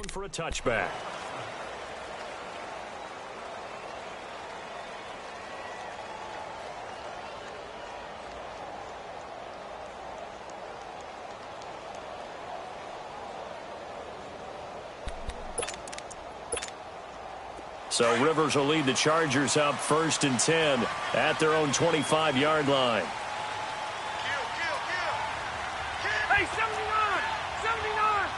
down for a touchback. So Rivers will lead the Chargers up 1st and 10 at their own 25-yard line. Hey, 79! 79!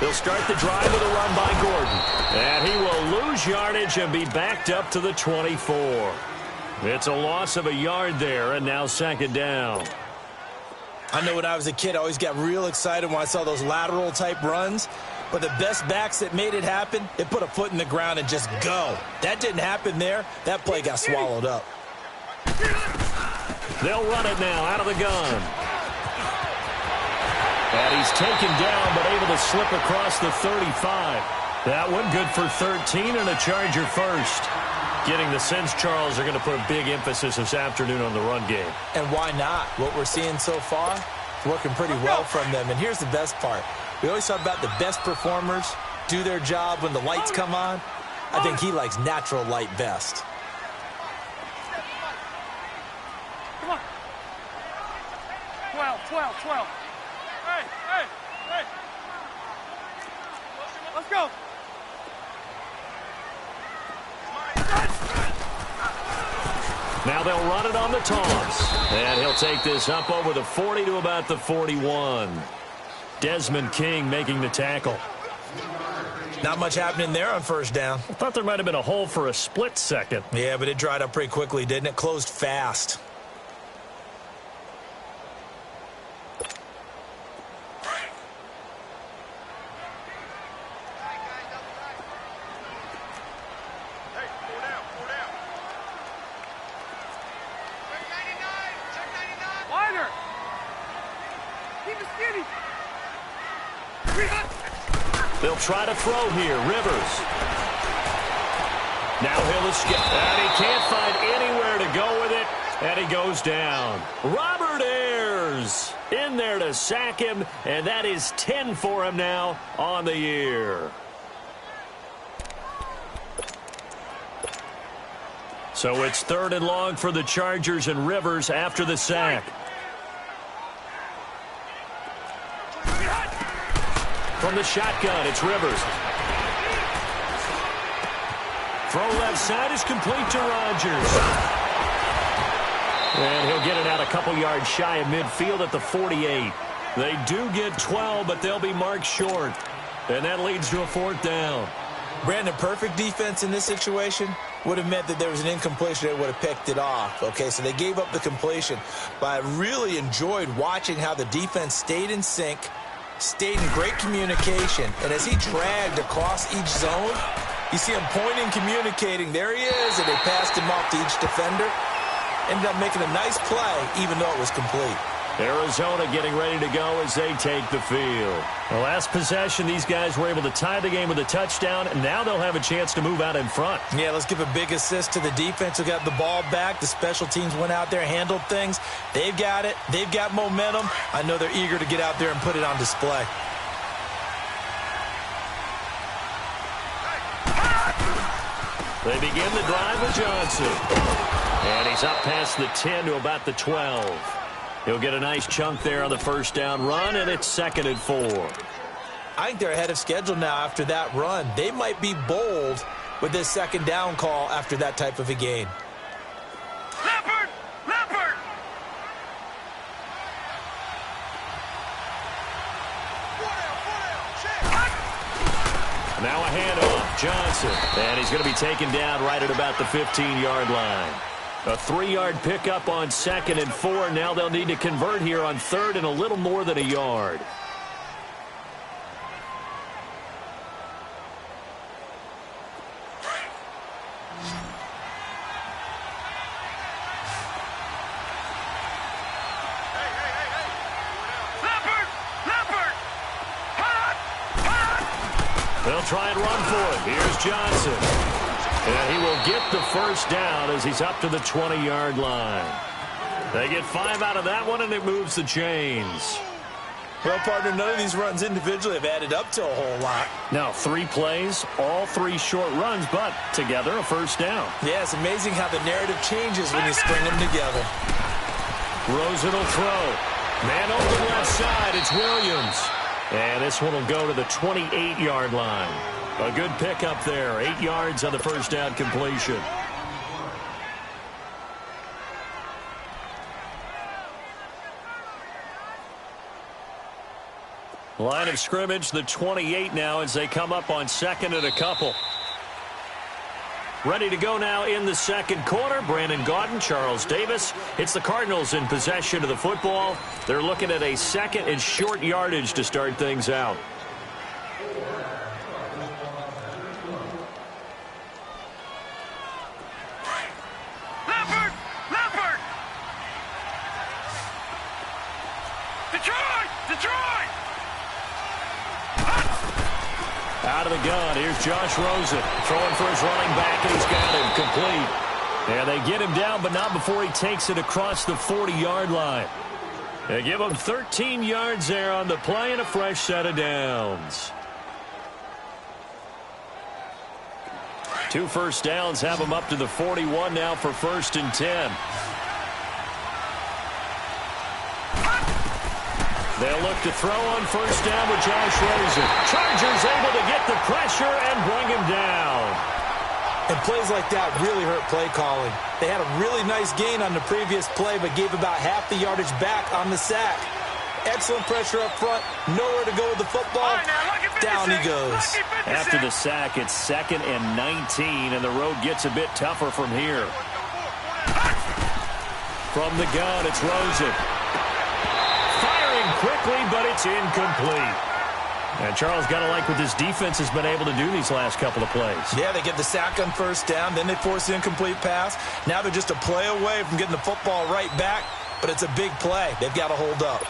He'll start the drive with a run by Gordon. And he will lose yardage and be backed up to the 24. It's a loss of a yard there, and now 2nd down. I know when I was a kid, I always got real excited when I saw those lateral-type runs. But the best backs that made it happen, they put a foot in the ground and just go. That didn't happen there. That play got swallowed up. They'll run it now out of the gun. And he's taken down but able to slip across the 35. That one good for 13 and a Charger first. Getting the sense, Charles, are going to put a big emphasis this afternoon on the run game. And why not? What we're seeing so far, working pretty well from them. And here's the best part. We always talk about the best performers do their job when the lights come on. I think he likes natural light best. Come on. 12. Hey. Let's go. Now they'll run it on the toss. And he'll take this up over the 40 to about the 41. Desmond King making the tackle. Not much happening there on 1st down. I thought there might have been a hole for a split second. Yeah, but it dried up pretty quickly, didn't it? Closed fast. They'll try to throw here. Rivers. Now he'll escape. And he can't find anywhere to go with it. And he goes down. Robert Ayers in there to sack him. And that is 10 for him now on the year. So it's 3rd and long for the Chargers and Rivers after the sack. From the shotgun, it's Rivers. Throw left side is complete to Rodgers. And he'll get it out a couple yards shy of midfield at the 48. They do get 12, but they'll be marked short. And that leads to a 4th down. Brandon, perfect defense in this situation would have meant that there was an incompletion that would have picked it off. Okay, so they gave up the completion. But I really enjoyed watching how the defense stayed in sync, stayed in great communication, and as he dragged across each zone, you see him pointing, communicating. There he is, and they passed him off to each defender. Ended up making a nice play, even though it was complete. Arizona getting ready to go as they take the field. The last possession, these guys were able to tie the game with a touchdown, and now they'll have a chance to move out in front. Yeah, let's give a big assist to the defense who got the ball back. The special teams went out there, handled things. They've got it. They've got momentum. I know they're eager to get out there and put it on display. They begin the drive with Johnson. And he's up past the 10 to about the 12. He'll get a nice chunk there on the 1st down run, and it's 2nd and 4. I think they're ahead of schedule now after that run. They might be bold with this 2nd down call after that type of a gain. Leopard! Now a handoff, Johnson. And he's going to be taken down right at about the 15-yard line. A 3-yard pickup on 2nd and 4. Now they'll need to convert here on 3rd and a little more than a yard. They'll try and run for it. Here's Johnson. And he will get the 1st down as he's up to the 20-yard line. They get 5 out of that one, and it moves the chains. Well, partner, none of these runs individually have added up to a whole lot. Now, 3 plays, all 3 short runs, but together a first down. Yeah, it's amazing how the narrative changes when you string them together. Rosen will throw. Man open left side, it's Williams. And this one will go to the 28-yard line. A good pickup there, 8 yards on the first down completion. Line of scrimmage, the 28 now as they come up on second and a couple. Ready to go now in the second quarter. Brandon Gaudin, Charles Davis. It's the Cardinals in possession of the football. They're looking at a second and short yardage to start things out. Leopard! Detroit! Out of the gun, here's Josh Rosen. Throwing for his running back, and he's got him complete. And they get him down, but not before he takes it across the 40-yard line. They give him 13 yards there on the play and a fresh set of downs. 2 first downs have him up to the 41 now for 1st and 10. They'll look to throw on first down with Josh Rosen. Chargers able to get the pressure and bring him down. And plays like that really hurt play calling. They had a really nice gain on the previous play, but gave about half the yardage back on the sack. Excellent pressure up front. Nowhere to go with the football. Down he goes. After the sack, it's 2nd and 19, and the road gets a bit tougher from here. From the gun, it's Rosen. Firing quickly, but it's incomplete. And Charles, got to like what this defense has been able to do these last couple of plays. Yeah, they get the sack on first down, then they force the incomplete pass. Now they're just a play away from getting the football right back, but it's a big play. They've got to hold up.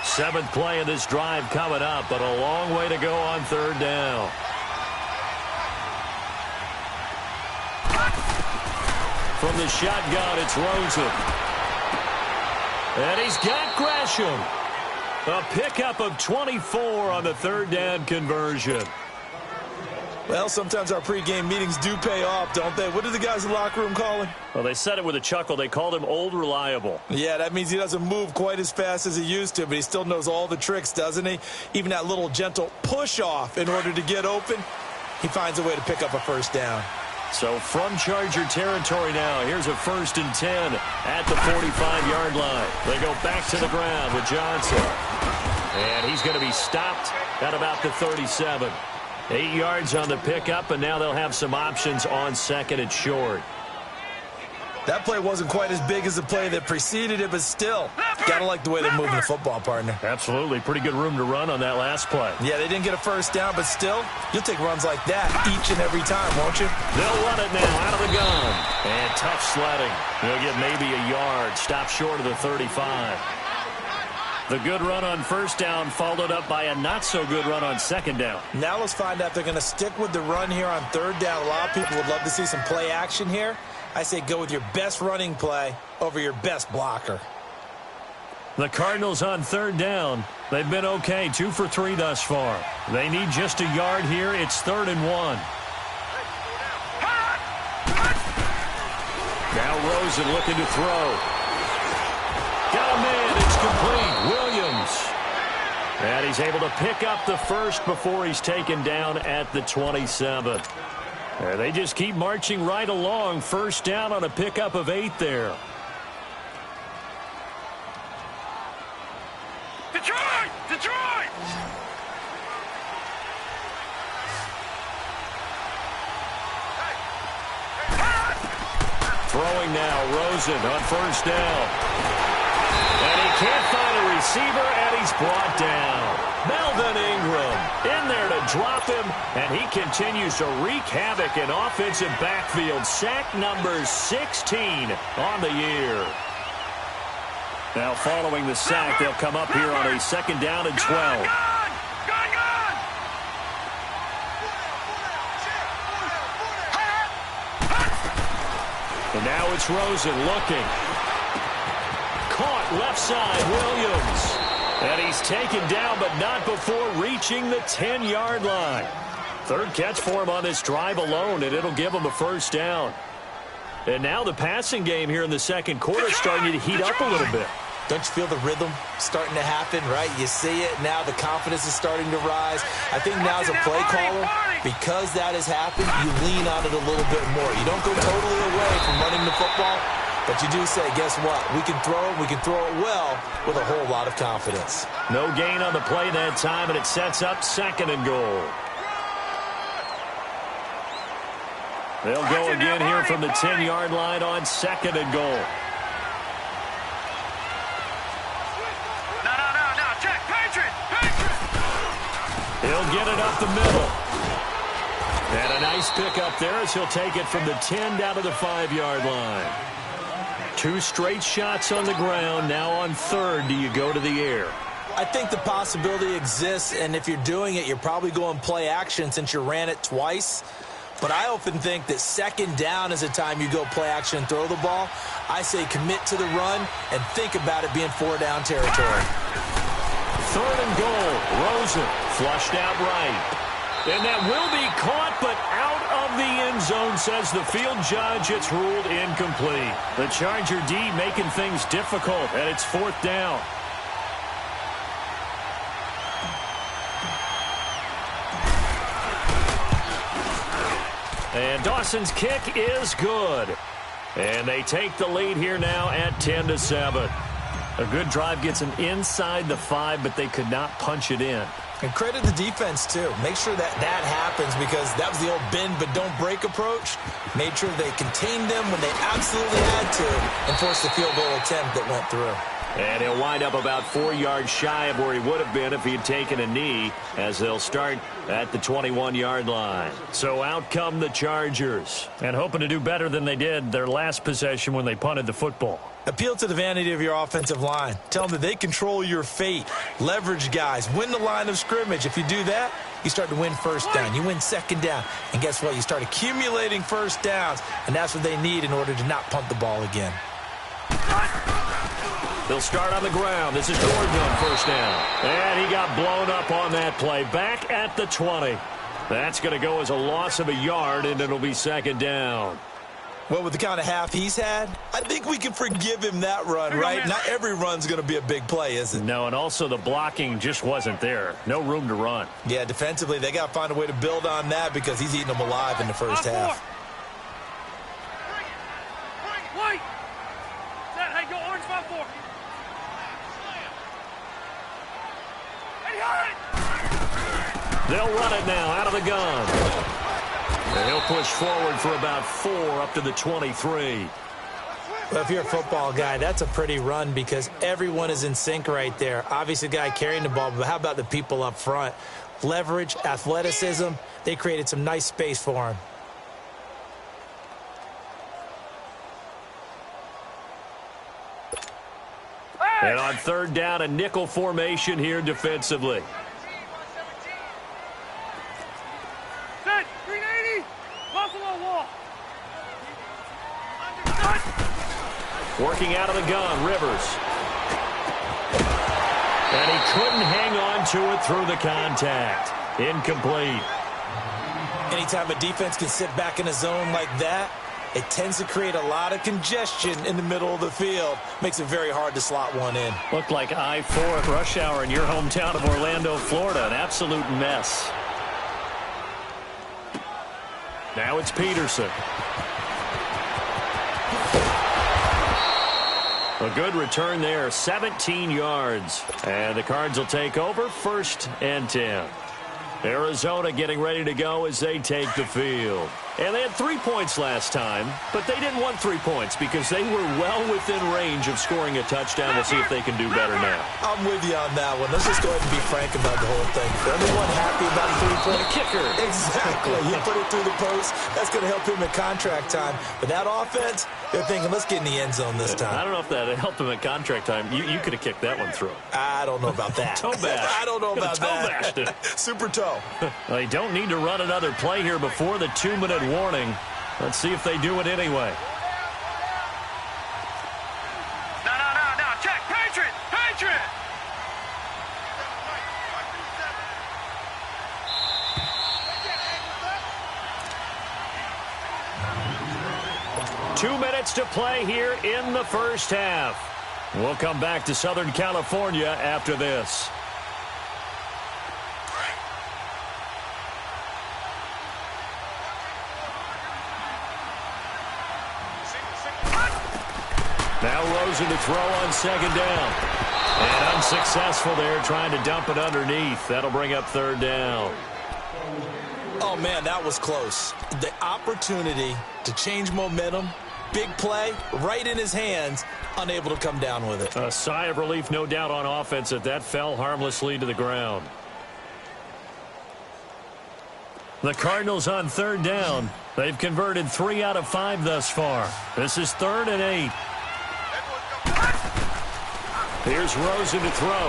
7th play of this drive coming up, but a long way to go on 3rd down. From the shotgun, it's Rosen. And he's got Gresham. A pickup of 24 on the 3rd down conversion. Well, sometimes our pregame meetings do pay off, don't they? What do the guys in the locker room call him? Well, they said it with a chuckle. They called him Old Reliable. Yeah, that means he doesn't move quite as fast as he used to, but he still knows all the tricks, doesn't he? Even that little gentle push-off in order to get open, he finds a way to pick up a first down. So from Charger territory now, here's a 1st and 10 at the 45-yard line. They go back to the ground with Johnson. And he's going to be stopped at about the 37. 8 yards on the pickup, and now they'll have some options on 2nd and short. That play wasn't quite as big as the play that preceded it, but still, got to like the way they're moving the football, partner. Absolutely. Pretty good room to run on that last play. Yeah, they didn't get a first down, but still, you'll take runs like that each and every time, won't you? They'll run it now out of the gun. And tough sledding. They'll get maybe a yard. Stop short of the 35. The good run on first down followed up by a not-so-good run on 2nd down. Now let's find out if they're going to stick with the run here on 3rd down. A lot of people would love to see some play action here. I say go with your best running play over your best blocker. The Cardinals on 3rd down. They've been okay, 2 for 3 thus far. They need just a yard here. It's 3rd and 1. Now Rosen looking to throw. Got a man. It's complete. Williams. And he's able to pick up the first before he's taken down at the 27. And they just keep marching right along. First down on a pickup of 8 there. Detroit! Throwing now, Rosen on first down. And he can't find a receiver, and he's brought down. Melvin Ingram in there to drop him, and he continues to wreak havoc in offensive backfield. Sack number 16 on the year. Now following the sack, they'll come up here on a 2nd down and 12. And now it's Rosen looking. left side, Williams. And he's taken down, but not before reaching the 10-yard line. Third catch for him on this drive alone, and it'll give him a first down. And now the passing game here in the second quarter starting to heat up a little bit. Don't you feel the rhythm starting to happen, right? You see it now. The confidence is starting to rise. I think now as a play caller, because that has happened, you lean on it a little bit more. You don't go totally away from running the football, but you do say, guess what? We can throw it well with a whole lot of confidence. No gain on the play that time, and it sets up second and goal. They'll go again here from the 10-yard line on second and goal. He'll get it up the middle. And a nice pickup there as he'll take it from the 10 down to the 5-yard line. 2 straight shots on the ground. Now on third, do you go to the air? I think the possibility exists, and if you're doing it, you're probably going play action since you ran it twice. But I often think that second down is a time you go play action and throw the ball. I say commit to the run and think about it being 4-down territory. Third and goal. Rosen flushed out right. And that will be caught, but out of the end zone, says the field judge. It's ruled incomplete. The Charger D making things difficult, and it's 4th down. And Dawson's kick is good. And they take the lead here now at 10-7. A good drive gets them inside the 5, but they could not punch it in. And credit the defense, too. Make sure that happens, because that was the old bend but don't break approach. Made sure they contained them when they absolutely had to and forced the field goal attempt that went through. And he'll wind up about 4 yards shy of where he would have been if he had taken a knee, as they'll start at the 21-yard line. So out come the Chargers, and hoping to do better than they did their last possession when they punted the football. Appeal to the vanity of your offensive line. Tell them that they control your fate. Leverage guys. Win the line of scrimmage. If you do that, you start to win first down. You win second down. And guess what? You start accumulating first downs, and that's what they need in order to not punt the ball again. They'll start on the ground. This is Gordon on first down. And he got blown up on that play. Back at the 20. That's going to go as a loss of a yard, and it'll be second down. Well, with the kind of half he's had, I think we can forgive him that run, right? Not every run's going to be a big play, is it? No, and also the blocking just wasn't there. No room to run. Yeah, defensively, they got to find a way to build on that, because he's eating them alive in the first half. White! Hey, go orange 5-4. They'll run it now out of the gun. And he'll push forward for about 4 up to the 23. Well, if you're a football guy, that's a pretty run, because everyone is in sync right there. Obviously, the guy carrying the ball, but how about the people up front? Leverage, athleticism, they created some nice space for him. And on third down, a nickel formation here defensively. Set, 380, Buffalo wall. Working out of the gun, Rivers. And he couldn't hang on to it through the contact. Incomplete. Anytime a defense can sit back in a zone like that, it tends to create a lot of congestion in the middle of the field. Makes it very hard to slot one in. Looked like I-4 at rush hour in your hometown of Orlando, Florida. An absolute mess. Now it's Peterson. A good return there, 17 yards. And the Cards will take over, 1st and 10. Arizona getting ready to go as they take the field. And they had 3 points last time, but they didn't want 3 points because they were well within range of scoring a touchdown. We'll see if they can do better now. I'm with you on that one. Let's just go ahead and be frank about the whole thing. For everyone happy about the 3-point kicker. Exactly. You put it through the post. That's going to help him in contract time. But that offense, they're thinking, let's get in the end zone this time. I don't know if that helped him at contract time. You could have kicked that one through. I don't know about that. Toe bash. I don't know about that. Toe bashed it. Super toe. They don't need to run another play here before the 2-minute warning. Let's see if they do it anyway. No, check, 2 minutes to play here in the first half. We'll come back to Southern California after this. Now Rosen to throw on second down. And unsuccessful there, trying to dump it underneath. That'll bring up third down. Oh, man, that was close. The opportunity to change momentum, big play, right in his hands, unable to come down with it. A sigh of relief, no doubt, on offense that fell harmlessly to the ground. The Cardinals on third down. They've converted 3 out of 5 thus far. This is 3rd and 8. Here's Rosen to throw.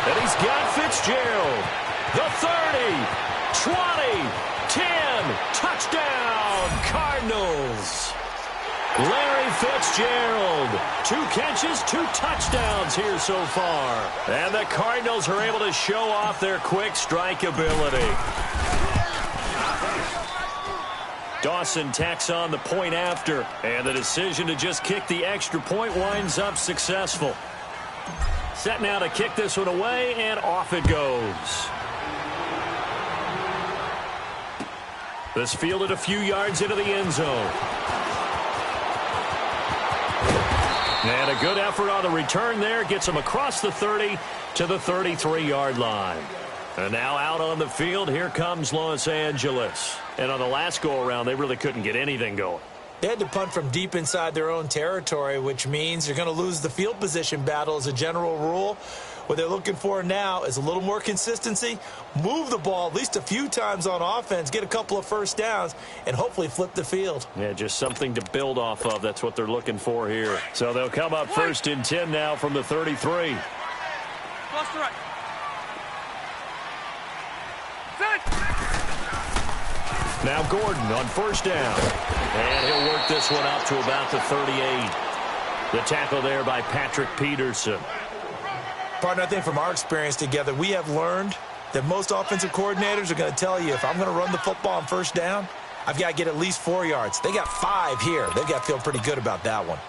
And he's got Fitzgerald. The 30, 20, 10, touchdown, Cardinals. Larry Fitzgerald, 2 catches, 2 touchdowns here so far. And the Cardinals are able to show off their quick strike ability. Dawson tacks on the point after, and the decision to just kick the extra point winds up successful. Set now to kick this one away, and off it goes. This fielded a few yards into the end zone. And a good effort on the return there gets him across the 30 to the 33-yard line. And now out on the field, here comes Los Angeles. And on the last go-around, they really couldn't get anything going. They had to punt from deep inside their own territory, which means you're going to lose the field position battle as a general rule. What they're looking for now is a little more consistency, move the ball at least a few times on offense, get a couple of first downs, and hopefully flip the field. Yeah, just something to build off of. That's what they're looking for here. So they'll come up 1st and 10 now from the 33. Cross to right. Now Gordon on 1st down. And he'll work this one up to about the 38. The tackle there by Patrick Peterson. Partner, I think from our experience together, we have learned that most offensive coordinators are going to tell you, if I'm going to run the football on 1st down, I've got to get at least 4 yards. They got 5 here. They've got to feel pretty good about that one.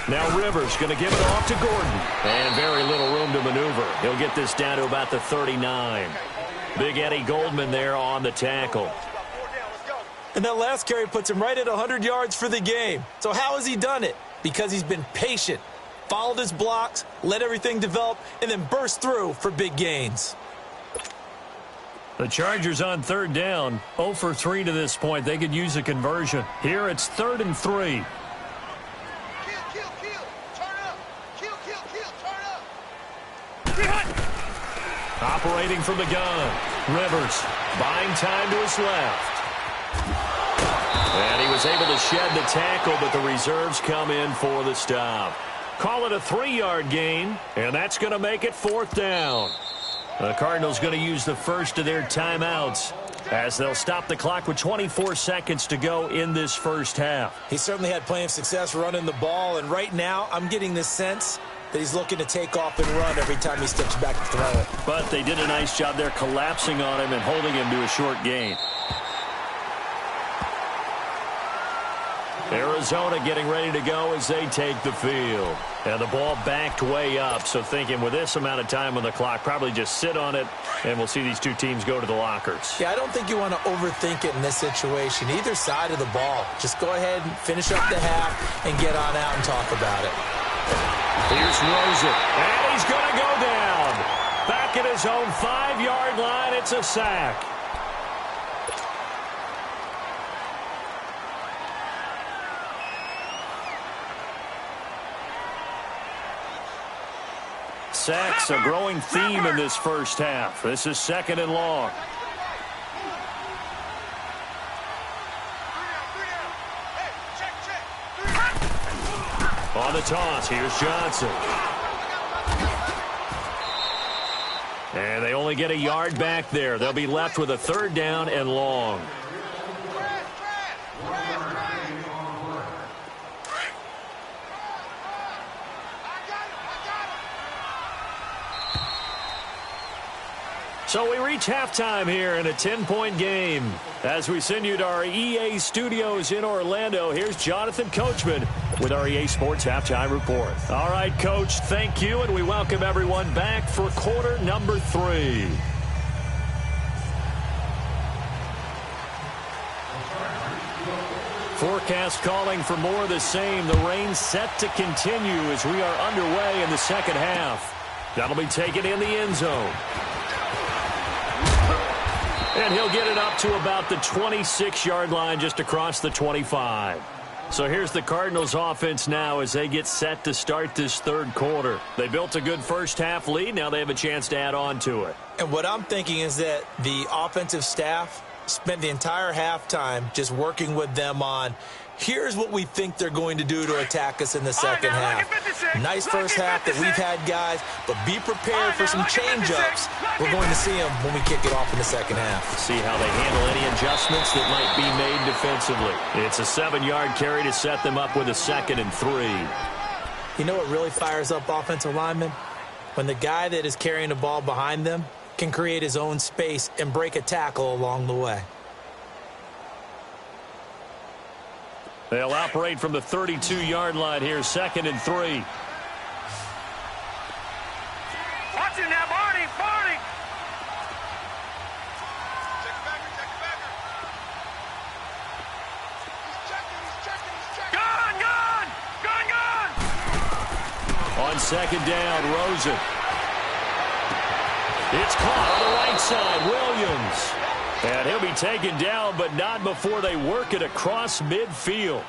Now Rivers going to give it off to Gordon. And very little room to maneuver. He'll get this down to about the 39. Big Eddie Goldman there on the tackle. And that last carry puts him right at 100 yards for the game. So how has he done it? Because he's been patient, followed his blocks, let everything develop, and then burst through for big gains. The Chargers on 3rd down, 0 for 3 to this point. They could use a conversion. Here it's 3rd and 3. Operating from the gun. Rivers buying time to his left. And he was able to shed the tackle, but the reserves come in for the stop. Call it a 3-yard gain, and that's going to make it 4th down. The Cardinals going to use the first of their timeouts as they'll stop the clock with 24 seconds to go in this first half. He certainly had plenty of success running the ball, and right now I'm getting this sense that he's looking to take off and run every time he steps back to throw it. But they did a nice job there collapsing on him and holding him to a short gain. Arizona getting ready to go as they take the field. And the ball backed way up, so thinking with this amount of time on the clock, probably just sit on it, and we'll see these two teams go to the lockers. Yeah, I don't think you want to overthink it in this situation. Either side of the ball. Just go ahead and finish up the half and get on out and talk about it. Here's Rosen, and he's going to go down. Back at his own 5-yard line, it's a sack. Sacks, a growing theme in this first half. This is 2nd and long. On the toss, here's Johnson. And they only get a yard back there. They'll be left with a 3rd down and long. So we reach halftime here in a 10-point game. As we send you to our EA studios in Orlando, here's Jonathan Coachman with our EA Sports Halftime Report. All right, Coach, thank you, and we welcome everyone back for quarter number 3. Forecast calling for more of the same. The rain set to continue as we are underway in the second half. That'll be taken in the end zone. And he'll get it up to about the 26-yard line, just across the 25. So here's the Cardinals offense now as they get set to start this 3rd quarter. They built a good first-half lead. Now they have a chance to add on to it. And what I'm thinking is that the offensive staff spent the entire halftime just working with them on, here's what we think they're going to do to attack us in the second half. Nice first half that we've had, guys, but be prepared for some change-ups. We're going to see them when we kick it off in the second half. See how they handle any adjustments that might be made defensively. It's a 7-yard carry to set them up with a 2nd and 3. You know what really fires up offensive linemen? When the guy that is carrying the ball behind them can create his own space and break a tackle along the way. They'll operate from the 32-yard line here, 2nd and 3. Watch it now, Barney, Barney. Gone, gone, gone, gone. On 2nd down, Rosen. It's caught on the right side, Williams. And he'll be taken down, but not before they work it across midfield.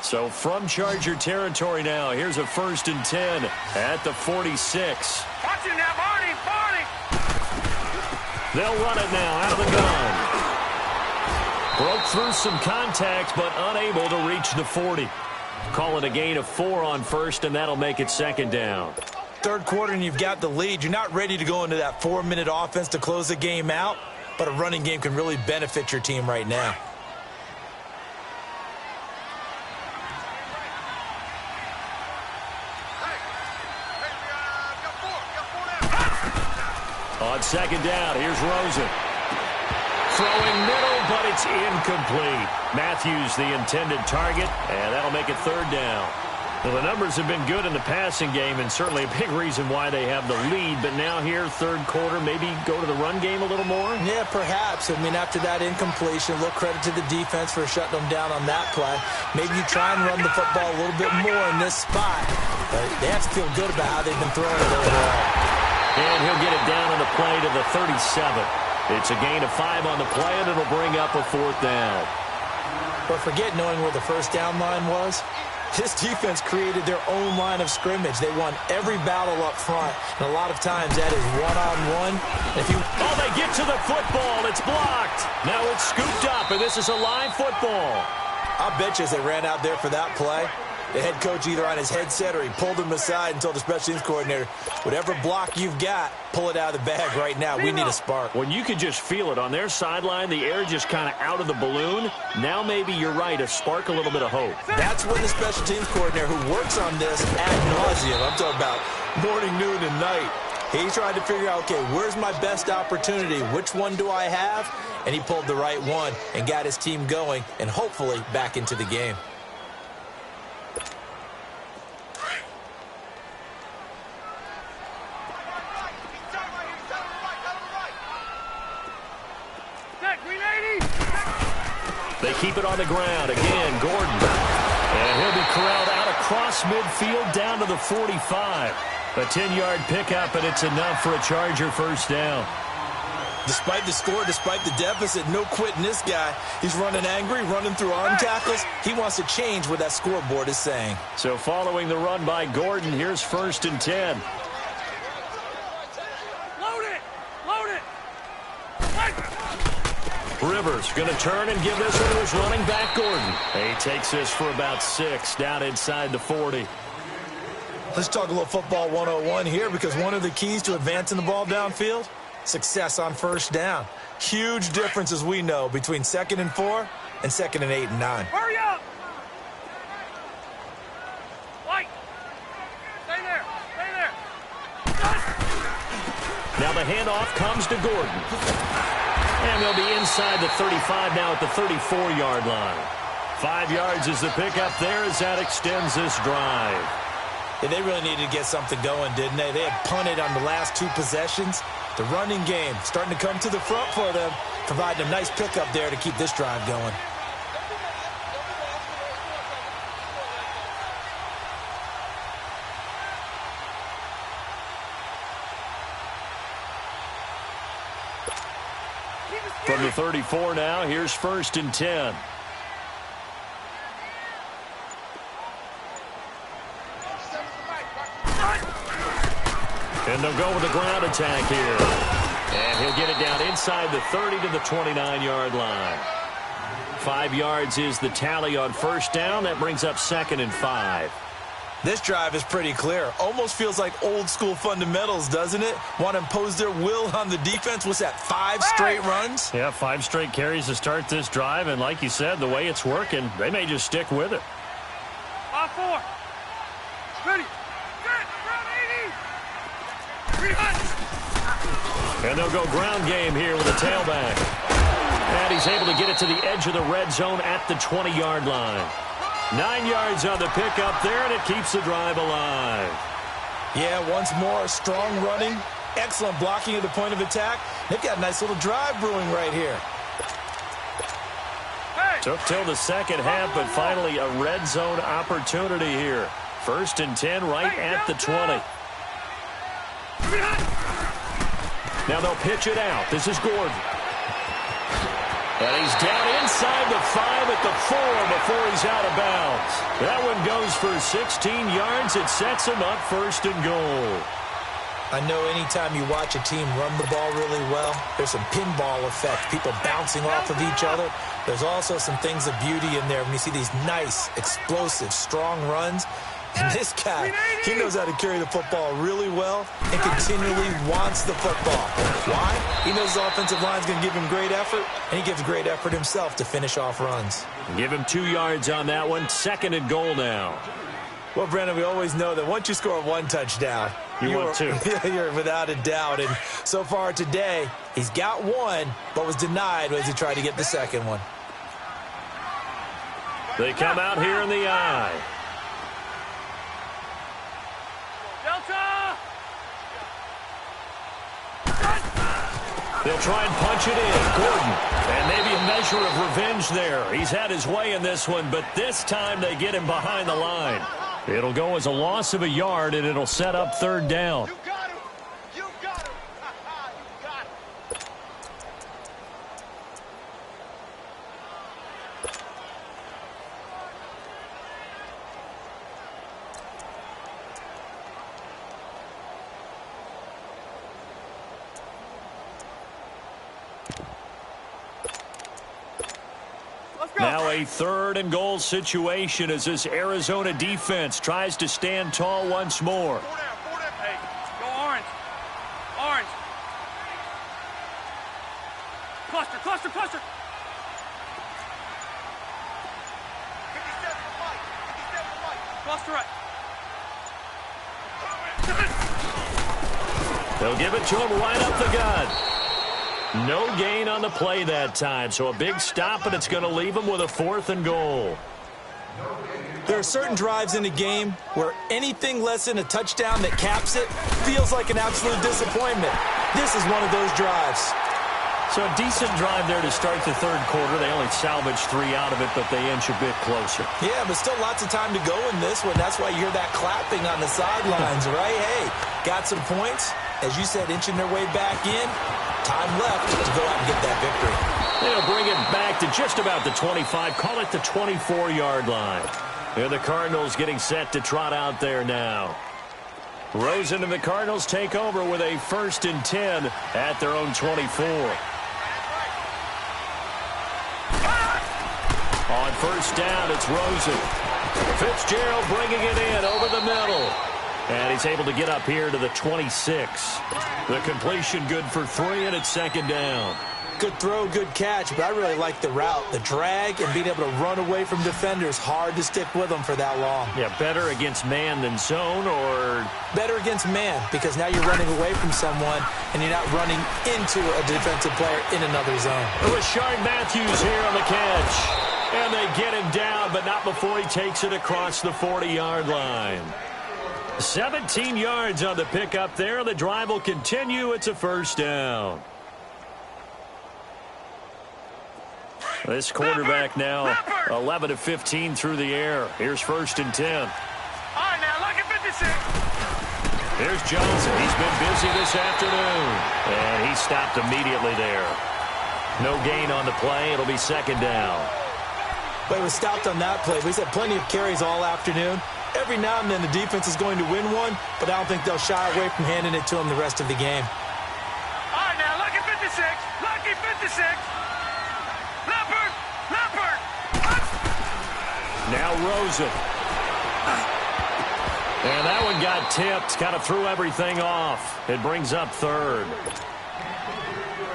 So from Charger territory now, here's a 1st and 10 at the 46. Watch it now, Barney, Barney. They'll run it now out of the gun. Broke through some contact, but unable to reach the 40. Call it a gain of 4 on 1st, and that'll make it 2nd down. 3rd quarter, and you've got the lead. You're not ready to go into that 4-minute offense to close the game out, but a running game can really benefit your team right now. On 2nd down, here's Rosen. Throwing middle, but it's incomplete. Matthews, the intended target, and that'll make it 3rd down. Well, the numbers have been good in the passing game, and certainly a big reason why they have the lead. But now here, 3rd quarter, maybe go to the run game a little more? Yeah, perhaps. I mean, after that incompletion, a little credit to the defense for shutting them down on that play. Maybe you try and run the football a little bit more in this spot. But they have to feel good about how they've been throwing it overall. And he'll get it down on the play to the 37. It's a gain of 5 on the play, and it'll bring up a 4th down. But forget knowing where the 1st down line was. This defense created their own line of scrimmage. They won every battle up front, and a lot of times that is one-on-one. Oh, they get to the football. It's blocked. Now it's scooped up, and this is a live football. I bet you as they ran out there for that play, the head coach either on his headset or he pulled him aside and told the special teams coordinator, whatever block you've got, pull it out of the bag right now. We need a spark. When you could just feel it on their sideline, the air just kind of out of the balloon. Now maybe you're right, a spark, a little bit of hope. That's when the special teams coordinator who works on this ad nauseum, I'm talking about morning, noon, and night, he tried to figure out, okay, where's my best opportunity? Which one do I have? And he pulled the right one and got his team going and hopefully back into the game. They keep it on the ground. Again, Gordon. And he'll be corralled out across midfield down to the 45. A 10-yard pickup, and it's enough for a Charger 1st down. Despite the score, despite the deficit, no quitting this guy. He's running angry, running through arm tackles. He wants to change what that scoreboard is saying. So following the run by Gordon, here's 1st and 10. Load it! Load it! Rivers going to turn and give this one to his running back, Gordon. He takes this for about 6 down inside the 40. Let's talk a little football 101 here, because one of the keys to advancing the ball downfield, success on 1st down. Huge difference, as we know, between 2nd and 4 and 2nd and 8 and 9. Hurry up! White! Stay there! Stay there! Now the handoff comes to Gordon. And they'll be inside the 35 now at the 34-yard line. 5 yards is the pickup there as that extends this drive. Yeah, they really needed to get something going, didn't they? They had punted on the last 2 possessions. The running game starting to come to the front for them, providing a nice pickup there to keep this drive going. From the 34 now, here's 1st and 10. And they'll go with the ground attack here. And he'll get it down inside the 30 to the 29-yard line. 5 yards is the tally on 1st down. That brings up 2nd and 5. This drive is pretty clear. Almost feels like old school fundamentals, doesn't it? Want to impose their will on the defense. What's that, 5 straight runs? Yeah, 5 straight carries to start this drive. And like you said, the way it's working, they may just stick with it. 5-4. Ready. Good. Run 80. And they'll go ground game here with a tailback. And he's able to get it to the edge of the red zone at the 20-yard line. 9 yards on the pickup there, and it keeps the drive alive. Yeah, once more, strong running, excellent blocking at the point of attack. They've got a nice little drive brewing right here. Hey. Took till the second half, but finally a red zone opportunity here. 1st and 10 right at the 20. Now they'll pitch it out. This is Gordon. And he's down inside the 5 at the 4 before he's out of bounds. That one goes for 16 yards. It sets him up 1st and goal. I know anytime you watch a team run the ball really well, there's some pinball effect, people bouncing off of each other. There's also some things of beauty in there when you see these nice, explosive, strong runs. And this guy, he knows how to carry the football really well and continually wants the football. Why? He knows the offensive line's going to give him great effort, and he gives great effort himself to finish off runs. Give him 2 yards on that one. 2nd and goal now. Well, Brandon, we always know that once you score 1 touchdown, you want 2. You're without a doubt. And so far today, he's got 1, but was denied as he tried to get the second one. They come out here in the eye. Delta! They'll try and punch it in. Gordon. And maybe a measure of revenge there. He's had his way in this one, but this time they get him behind the line. It'll go as a loss of a yard, and it'll set up 3rd down. You got him! You got him! You got him! Now a 3rd and goal situation as this Arizona defense tries to stand tall once more. Hey, go orange. Orange. Cluster, cluster, cluster. 57 right. 57 right. Cluster right. They'll give it to him right up the gut. No gain on the play that time, so a big stop, and it's going to leave him with a 4th and goal. There are certain drives in a game where anything less than a touchdown that caps it feels like an absolute disappointment. This is one of those drives. So a decent drive there to start the 3rd quarter. They only salvaged 3 out of it, but they inch a bit closer. Yeah, but still lots of time to go in this one. That's why you hear that clapping on the sidelines, right? Hey, got some points. As you said, inching their way back in. time left to go out and get that victory. They'll bring it back to just about the 25. Call it the 24-yard line. And the Cardinals getting set to trot out there now. Rosen and the Cardinals take over with a 1st and 10 at their own 24. On 1st down, it's Rosen. Fitzgerald bringing it in over the middle. And he's able to get up here to the 26. The completion good for 3, and it's 2nd down. Good throw, good catch, but I really like the route. The drag and being able to run away from defenders. Hard to stick with them for that long. Yeah, better against man than zone, or? Better against man, because now you're running away from someone and you're not running into a defensive player in another zone. Rashard Matthews here on the catch. And they get him down, but not before he takes it across the 40-yard line. 17 yards on the pickup there. The drive will continue. It's a 1st down. This quarterback now 11 of 15 through the air. Here's 1st and 10. All right, now, look at 56. Here's Johnson. He's been busy this afternoon. And he stopped immediately there. No gain on the play. It'll be 2nd down. But he was stopped on that play. But he's had plenty of carries all afternoon. Every now and then the defense is going to win one, but I don't think they'll shy away from handing it to him the rest of the game. All right, now, lucky 56. Lucky 56. Leopard. Leopard. Now Rosen. And that one got tipped. Kind of threw everything off. It brings up 3rd.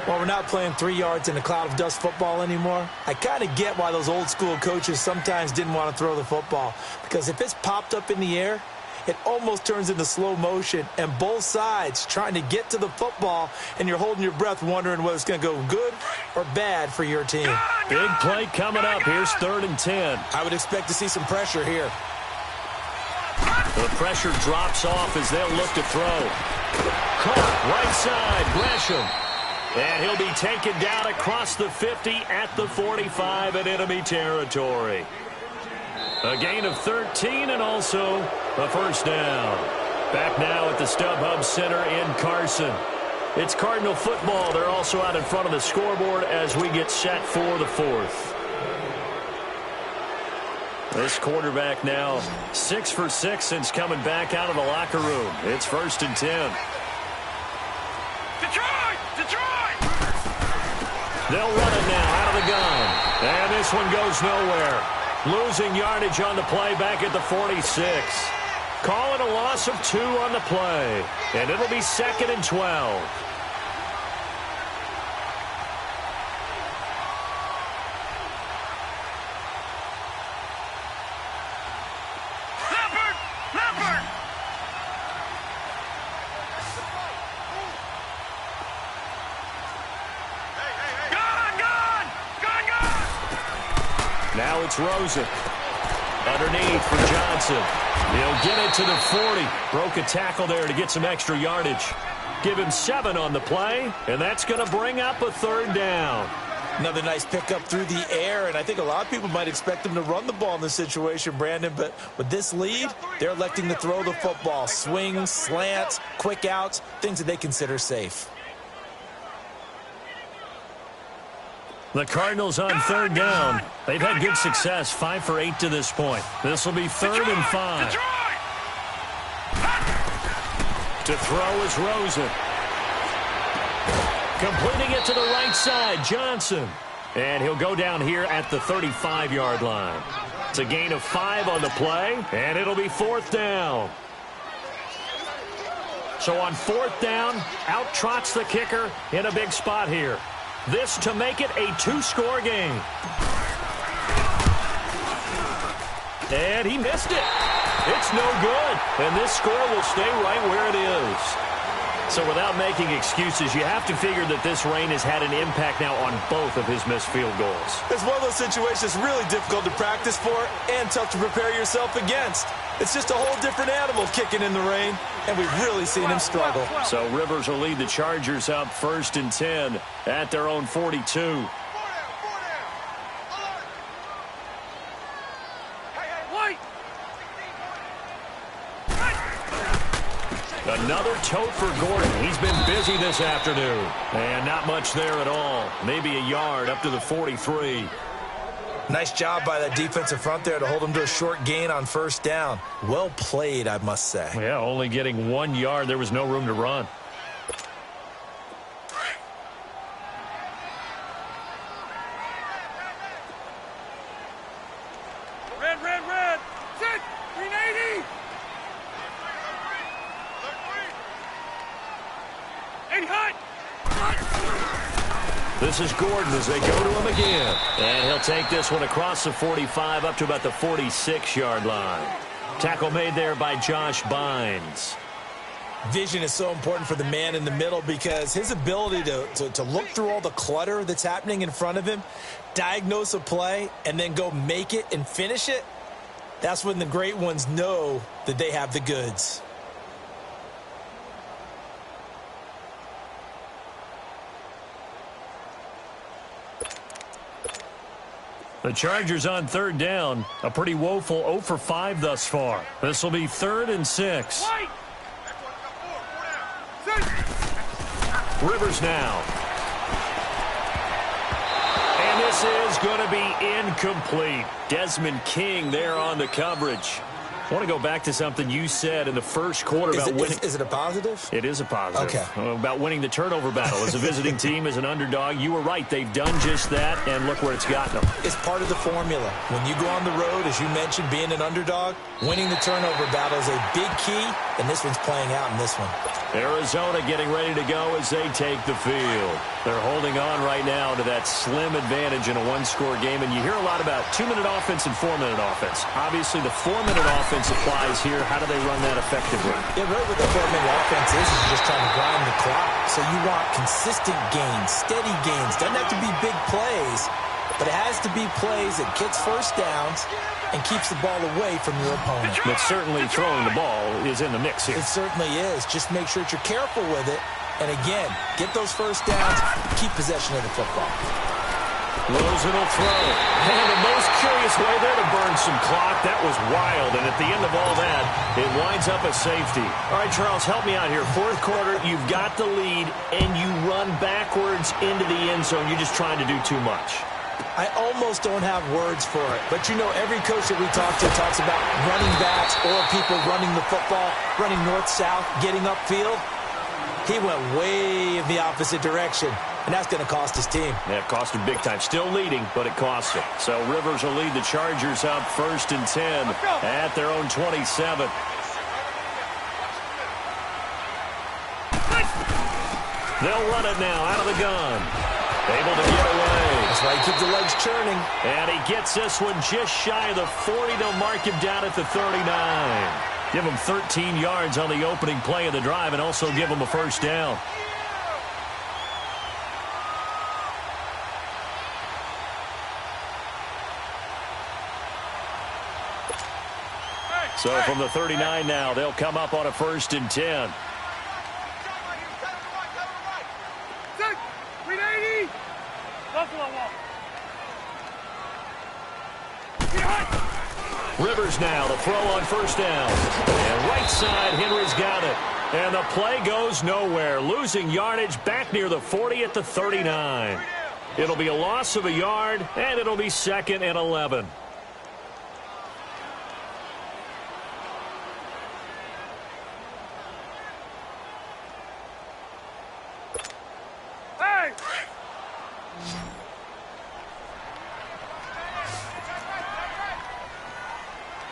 Well, we're not playing 3 yards in a cloud of dust football anymore. I kind of get why those old school coaches sometimes didn't want to throw the football. Because if it's popped up in the air, it almost turns into slow motion. And both sides trying to get to the football, and you're holding your breath wondering whether it's going to go good or bad for your team. Big play coming up. Here's 3rd and 10. I would expect to see some pressure here. The pressure drops off as they'll look to throw. Caught right side, Gresham. And he'll be taken down across the 50 at the 45 in enemy territory. A gain of 13 and also a 1st down. Back now at the StubHub Center in Carson. It's Cardinal football. They're also out in front of the scoreboard as we get set for the 4th. This quarterback now 6 for 6 since coming back out of the locker room. It's 1st and 10. Detroit! Detroit! They'll run it now out of the gun. And this one goes nowhere. Losing yardage on the play back at the 46. Call it a loss of 2 on the play. And it'll be 2nd and 12. Leopard! Leopard! Gone! Gone! Gone! Gone! Now it's Rosen. Underneath for Johnson. He'll get it to the 40. Broke a tackle there to get some extra yardage. Give him 7 on the play, and that's going to bring up a 3rd down. Another nice pickup through the air, and I think a lot of people might expect them to run the ball in this situation, Brandon, but with this lead, they're electing to throw the football. Swings, slants, quick outs, things that they consider safe. The Cardinals on 3rd down. They've had good success, 5 for 8 to this point. This will be 3rd and 5. To throw is Rosen. Completing it to the right side, Johnson. And he'll go down here at the 35-yard line. It's a gain of 5 on the play, and it'll be 4th down. So on 4th down, out trots the kicker in a big spot here. This to make it a 2-score game. And he missed it. It's no good. And this score will stay right where it is. So without making excuses, you have to figure that this rain has had an impact now on both of his missed field goals. It's one of those situations really difficult to practice for and tough to prepare yourself against. It's just a whole different animal kicking in the rain, and we've really seen him struggle. So Rivers will lead the Chargers up 1st and 10 at their own 42. Another tote for Gordon. He's been busy this afternoon. And not much there at all. Maybe a yard up to the 43. Nice job by that defensive front there to hold him to a short gain on first down. Well played, I must say. Yeah, only getting 1 yard. There was no room to run. Red, red, red. Sit. 380. 80 high. This is Gordon as they go to him again. And he'll take this one across the 45 up to about the 46-yard line. Tackle made there by Josh Bynes. Vision is so important for the man in the middle because his ability to look through all the clutter that's happening in front of him, diagnose a play, and then go make it and finish it, that's when the great ones know that they have the goods. The Chargers on third down. A pretty woeful 0 for 5 thus far. This will be 3rd and 6. Rivers now. And this is going to be incomplete. Desmond King there on the coverage. I want to go back to something you said in the first quarter about winning. Is it a positive? It is a positive. Okay. About winning the turnover battle. As a visiting team, as an underdog, you were right. They've done just that, and look where it's gotten them. It's part of the formula. When you go on the road, as you mentioned, being an underdog, winning the turnover battle is a big key, and this one's playing out in this one. Arizona getting ready to go as they take the field. They're holding on right now to that slim advantage in a one-score game, and you hear a lot about 2-minute offense and 4-minute offense. Obviously, the 4-minute offense applies here. How do they run that effectively? Yeah, right. What the 4-minute offense is just trying to grind the clock. So you want consistent gains, steady gains. Doesn't have to be big plays, but it has to be plays that gets first downs and keeps the ball away from your opponent. But certainly throwing the ball is in the mix here. It certainly is. Just make sure that you're careful with it. And again, get those first downs, keep possession of the football. Rosen will throw. And the most curious way there to burn some clock. That was wild. And at the end of all that, it winds up a safety. All right, Charles, help me out here. Fourth quarter, you've got the lead, and you run backwards into the end zone. You're just trying to do too much. I almost don't have words for it. But, you know, every coach that we talk to talks about running backs or people running the football, running north-south, getting upfield. He went way in the opposite direction, and that's going to cost his team. Yeah, it cost him big time. Still leading, but it cost him. So Rivers will lead the Chargers up 1st and 10 at their own 27. They'll run it now out of the gun. Able to get away. That's why you keep the legs churning. And he gets this one just shy of the 40. They'll mark him down at the 39. Give him 13 yards on the opening play of the drive and also give him a first down. So from the 39 now, they'll come up on a 1st and 10. Rivers now to throw on first down. And right side, Henry's got it. And the play goes nowhere. Losing yardage back near the 40 at the 39. It'll be a loss of a yard, and it'll be 2nd and 11. Hey!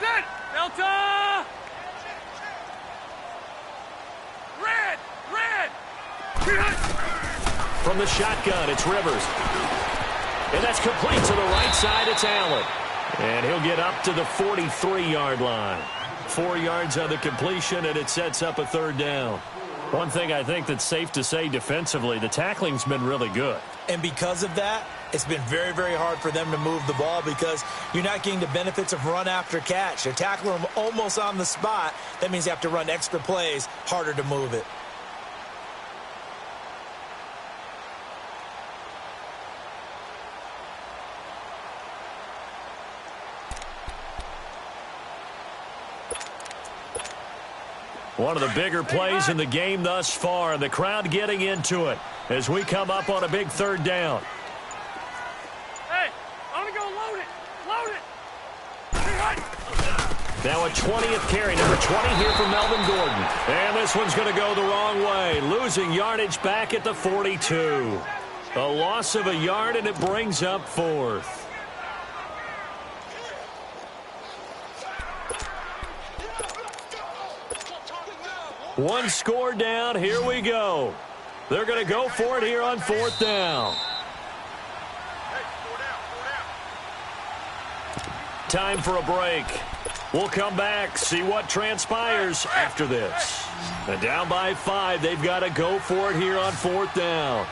Set! Delta! Red! Red! From the shotgun, it's Rivers. And that's complete to the right side. It's Allen. And he'll get up to the 43-yard line. 4 yards on the completion, and it sets up a 3rd down. One thing I think that's safe to say defensively, the tackling's been really good. And because of that, it's been very, very hard for them to move the ball because you're not getting the benefits of run after catch. They're tackling them almost on the spot. That means you have to run extra plays, harder to move it. One of the bigger plays in the game thus far, and the crowd getting into it as we come up on a big third down. Hey, I want to go load it. Load it. Now a 20th carry, number 20 here for Melvin Gordon. And this one's going to go the wrong way, losing yardage back at the 42. A loss of a yard, and it brings up fourth. One score down. Here we go. They're going to go for it here on fourth down. Time for a break. We'll come back, see what transpires after this. And down by 5, they've got to go for it here on fourth down.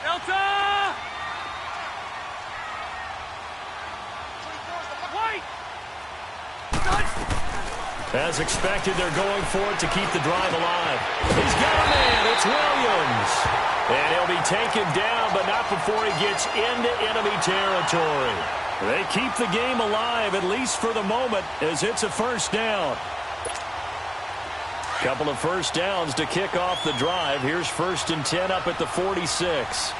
Delta! White! As expected, they're going for it to keep the drive alive. He's got a man. It's Williams. And he'll be taken down, but not before he gets into enemy territory. They keep the game alive, at least for the moment, as it's a first down. Couple of first downs to kick off the drive. Here's 1st and 10 up at the 46.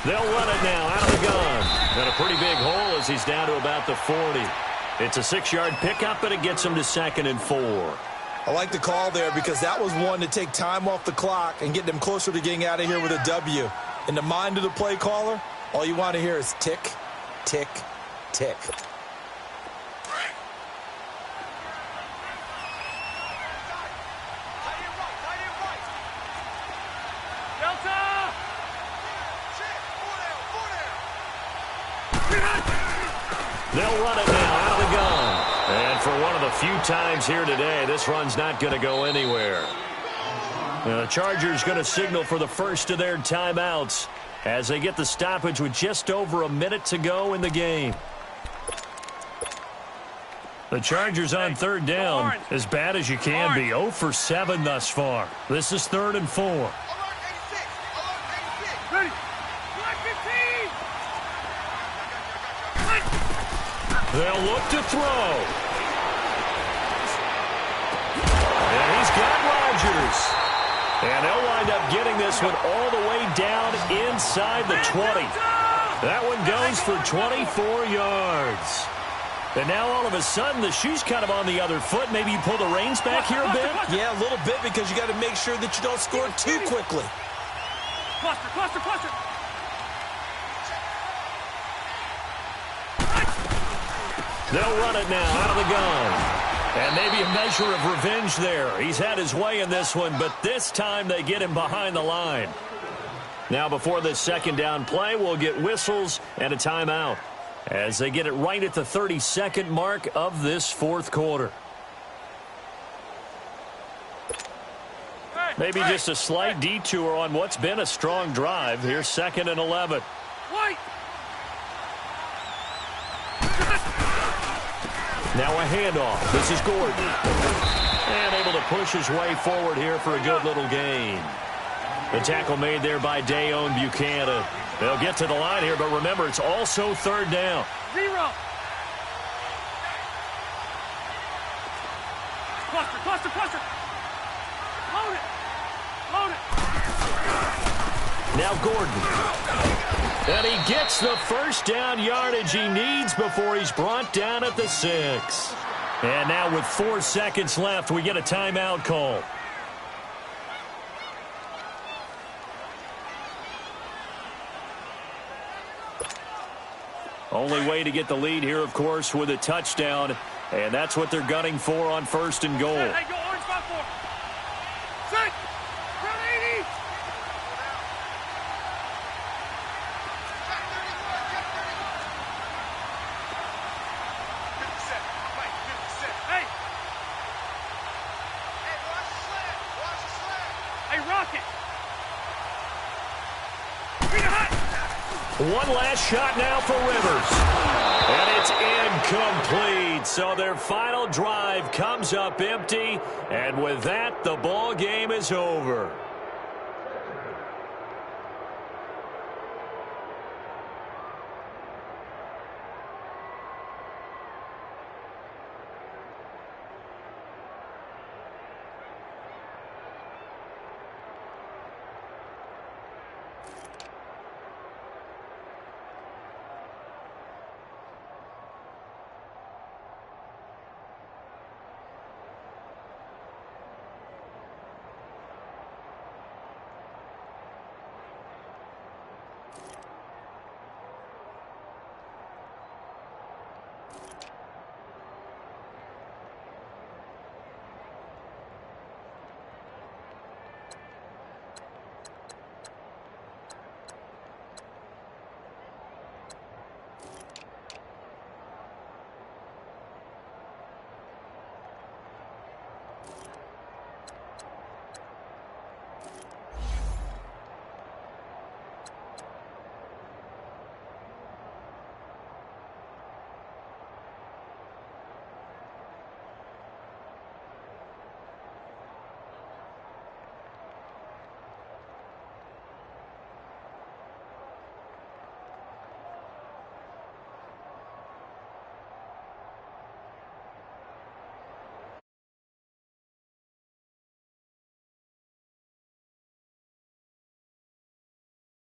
They'll run it now out of the gun. And a pretty big hole as he's down to about the 40. It's a 6-yard pickup, and it gets him to 2nd and 4. I like the call there because that was one to take time off the clock and get them closer to getting out of here with a W. In the mind of the play caller, all you want to hear is tick, tick, tick. They'll run it now out of the gun. And for one of the few times here today, this run's not going to go anywhere. The Chargers going to signal for the first of their timeouts as they get the stoppage with just over a minute to go in the game. The Chargers on third down, as bad as you can be, 0 for 7 thus far. This is 3rd and 4. Ready. They'll look to throw. And he's got Rodgers. And they'll wind up getting this one all the way down inside the 20. That one goes for 24 yards. And now all of a sudden the shoe's kind of on the other foot. Maybe you pull the reins back here a bit? Yeah, a little bit because you got to make sure that you don't score too quickly. Cluster. They'll run it now out of the gun. And maybe a measure of revenge there. He's had his way in this one, but this time they get him behind the line. Now before this second down play, we'll get whistles and a timeout as they get it right at the 32nd mark of this fourth quarter. Maybe just a slight detour on what's been a strong drive. Here's 2nd and 11. White! Now a handoff. This is Gordon. And able to push his way forward here for a good little gain. The tackle made there by Dayon Buchanan. They'll get to the line here, but remember, it's also 3rd down. 0. Cluster. Load it. Now Gordon. And he gets the first down yardage he needs before he's brought down at the 6. And now with 4 seconds left, we get a timeout call. Only way to get the lead here, of course, with a touchdown. And that's what they're gunning for on 1st and goal. Hey, go orange 5-4. Set. Round 80. Hey. Hey, Rocket. One last shot now for Rivers. And it's incomplete. So their final drive comes up empty. And with that, the ball game is over.